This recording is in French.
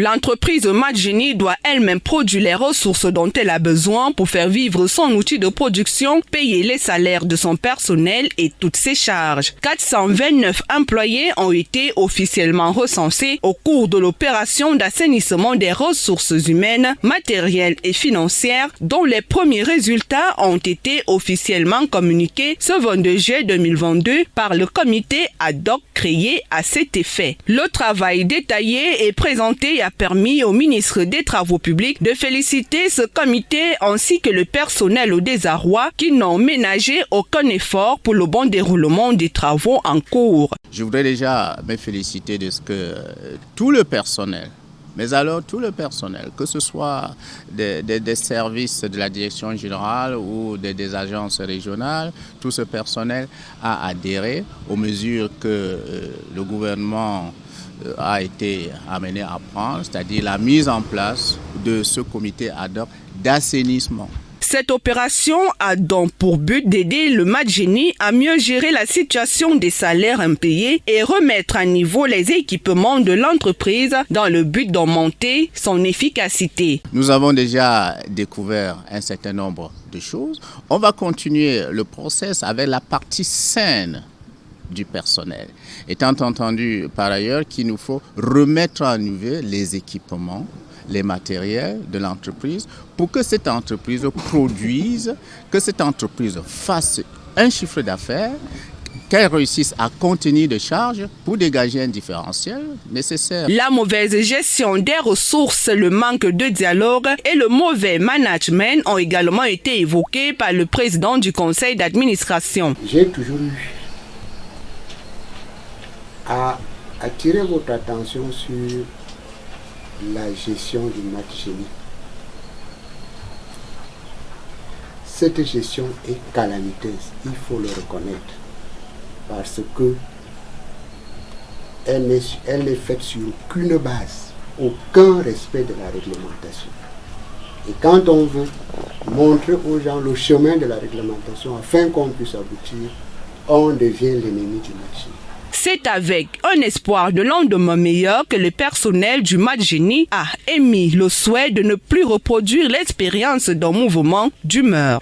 L'entreprise Madgeny doit elle-même produire les ressources dont elle a besoin pour faire vivre son outil de production, payer les salaires de son personnel et toutes ses charges. 429 employés ont été officiellement recensés au cours de l'opération d'assainissement des ressources humaines, matérielles et financières, dont les premiers résultats ont été officiellement communiqués ce 22 juillet 2022 par le comité ad hoc créé à cet effet. Le travail détaillé et présenté a permis au ministre des Travaux publics de féliciter ce comité ainsi que le personnel au désarroi qui n'ont ménagé aucun effort pour le bon déroulement des travaux en cours. Je voudrais déjà me féliciter de ce que tout le personnel, mais alors tout le personnel, que ce soit des services de la direction générale ou des agences régionales, tout ce personnel a adhéré aux mesures que le gouvernement a été amené à prendre, c'est-à-dire la mise en place de ce comité ad hoc d'assainissement. Cette opération a donc pour but d'aider le Madgeny à mieux gérer la situation des salaires impayés et remettre à niveau les équipements de l'entreprise dans le but d'augmenter son efficacité. Nous avons déjà découvert un certain nombre de choses. On va continuer le process avec la partie saine du personnel. Étant entendu par ailleurs qu'il nous faut remettre à niveau les équipements, les matériels de l'entreprise pour que cette entreprise produise, que cette entreprise fasse un chiffre d'affaires, qu'elle réussisse à contenir des charges pour dégager un différentiel nécessaire. La mauvaise gestion des ressources, le manque de dialogue et le mauvais management ont également été évoqués par le président du conseil d'administration. J'ai toujours eu à attirer votre attention sur la gestion du Madgeny. Cette gestion est calamiteuse, il faut le reconnaître, parce que elle n'est faite sur aucune base, aucun respect de la réglementation. Et quand on veut montrer aux gens le chemin de la réglementation afin qu'on puisse aboutir, on devient l'ennemi du Madgeny. C'est avec un espoir de lendemain meilleur que le personnel du Madgeny a émis le souhait de ne plus reproduire l'expérience d'un mouvement d'humeur.